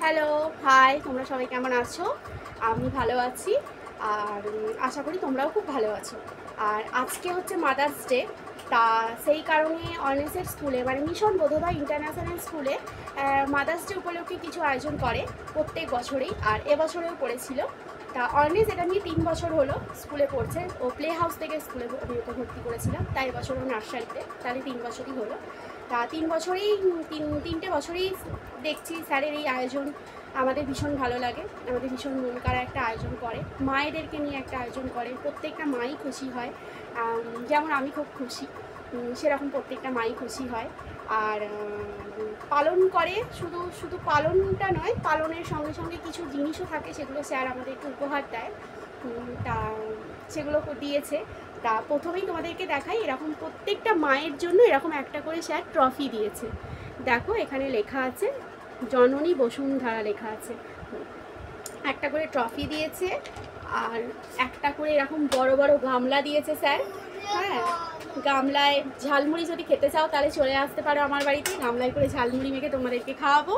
Hello, high, তোমরা সবাই কেমন আছো? আমি ভালো আছি আর আশা করি তোমরাও খুব ভালো আছো। আর আজকে হচ্ছে মাদার্স ডে, তা সেই কারণে অর্নেসের স্কুলে মানে মিশন বোধোদয় ইন্টারন্যাশনাল স্কুলে মাদার্স ডে উপলক্ষে কিছু আয়োজন করে প্রত্যেক বছরেই, আর এবছরেও করেছিল। তা অর্নেস এটা নিয়ে 3 বছর হলো স্কুলে পড়ছে। ও প্লে হাউস থেকে স্কুলে আমি ওকে ভর্তি করেছিলাম, তাই এবছরও নার্সারিতে, তাহলে 3 বছরই হলো। তা 3 বছরেই তিনটে বছরেই দেখছি স্যারের এই আয়োজন আমাদের ভীষণ ভালো লাগে। আমাদের ভীষণ মন কাড়া একটা আয়োজন করে, মায়েদেরকে নিয়ে একটা আয়োজন করে, প্রত্যেকটা মাই খুশি হয়। যেমন আমি খুব খুশি, সেরকম প্রত্যেকটা মাই খুশি হয়। আর পালন করে, শুধু শুধু পালনটা নয়, পালনের সঙ্গে সঙ্গে কিছু জিনিসও থাকে, সেগুলো স্যার আমাদেরকে উপহার দেয়। তা সেগুলো দিয়েছে। তা প্রথমেই তোমাদেরকে দেখাই, এরকম প্রত্যেকটা মায়ের জন্য এরকম একটা করে স্যার ট্রফি দিয়েছে। দেখো এখানে লেখা আছে জননী বসুন্ধরা লেখা আছে। একটা করে ট্রফি দিয়েছে, আর একটা করে এরকম বড় বড় গামলা দিয়েছে স্যার। হ্যাঁ, গামলায় ঝালমুড়ি যদি খেতে চাও তাহলে চলে আসতে পারো আমার বাড়িতে, গামলায় করে ঝালমুড়ি মেখে তোমাদেরকে খাওয়াবো।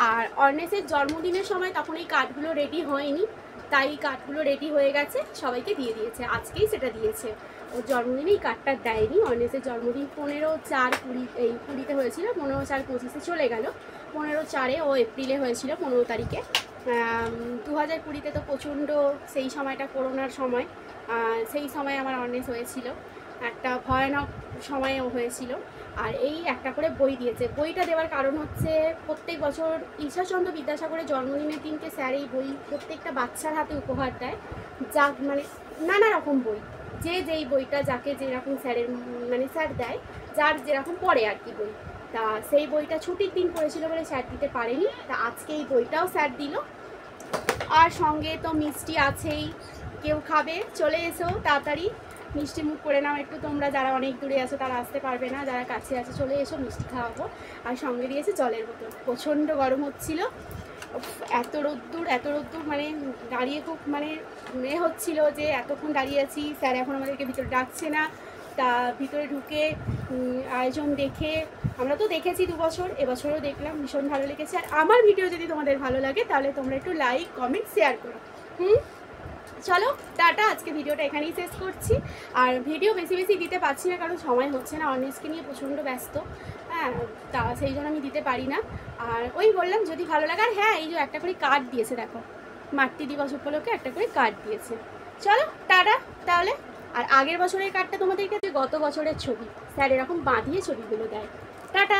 আর অর্নেসের জন্মদিনের সময় তখন এই কার্ডগুলো রেডি হয়নি, তাই কার্ডগুলো রেডি হয়ে গেছে, সবাইকে দিয়ে দিয়েছে, আজকেই সেটা দিয়েছে। ওর জন্মদিনে এই কার্ডটা দেয়নি। অর্নেসের জন্মদিন 15/4/20 এই 20-তে হয়েছিল, 15/4/25-এ চলে গেল। 15/4-এ ও এপ্রিলে হয়েছিল, 15 তারিখে। 2020-তে তো প্রচণ্ড, সেই সময়টা করোনার সময়, সেই সময় আমার অর্নেস হয়েছিল, একটা ভয়ানক সময়ও হয়েছিল। আর এই একটা করে বই দিয়েছে। বইটা দেওয়ার কারণ হচ্ছে প্রত্যেক বছর ঈশ্বরচন্দ্র বিদ্যাসাগরের জন্মদিনের দিনকে স্যার এই বই প্রত্যেকটা বাচ্চার হাতে উপহার দেয়, যা মানে নানা রকম বই, যে যেই বইটা যাকে যেরকম স্যারের মানে স্যার দেয়, যার যেরকম পড়ে আর কি বই। তা সেই বইটা ছুটির দিন পড়েছিল বলে স্যার দিতে পারেনি, তা আজকে এই বইটাও স্যার দিল। আর সঙ্গে তো মিষ্টি আছেই, কেউ খাবে চলে এসো তাড়াতাড়ি, মিষ্টি মুখ করে নাও একটু। তোমরা যারা অনেক দূরে আছো তারা আসতে পারবে না, যারা কাছে আছে চলে এসো, মিষ্টি খাওয়াবো। আর সঙ্গে দিয়েছে জলের বোতল। প্রচণ্ড গরম হচ্ছিল, এত রোদ্দুর মানে দাঁড়িয়ে খুব মানে হচ্ছিল যে এতক্ষণ দাঁড়িয়ে আছি, স্যার এখন আমাদেরকে ভিতরে ডাকছে না। তা ভিতরে ঢুকে আয়োজন দেখে, আমরা তো দেখেছি 2 বছর, এবছরও দেখলাম, ভীষণ ভালো লেগেছে। আর আমার ভিডিও যদি তোমাদের ভালো লাগে তাহলে তোমরা একটু লাইক কমেন্ট শেয়ার করো। চলো টাটা, আজকে ভিডিওটা এখানেই শেষ করছি। আর ভিডিও বেশি বেশি দিতে পারছি না, কারণ সময় হচ্ছে না, অর্নেসকে নিয়ে প্রচণ্ড ব্যস্ত। হ্যাঁ, তা সেই জন্য আমি দিতে পারি না। আর ওই বললাম যদি ভালো লাগে। আর হ্যাঁ, এই যে একটা করে কার্ড দিয়েছে, দেখো মাতৃ দিবস উপলক্ষে একটা করে কার্ড দিয়েছে। চলো টাটা তাহলে। আর আগের বছরের কার্ডটা তোমাদেরকে, গত বছরের ছবি, স্যার এরকম বাঁধিয়ে ছবিগুলো দেয়। টাটা।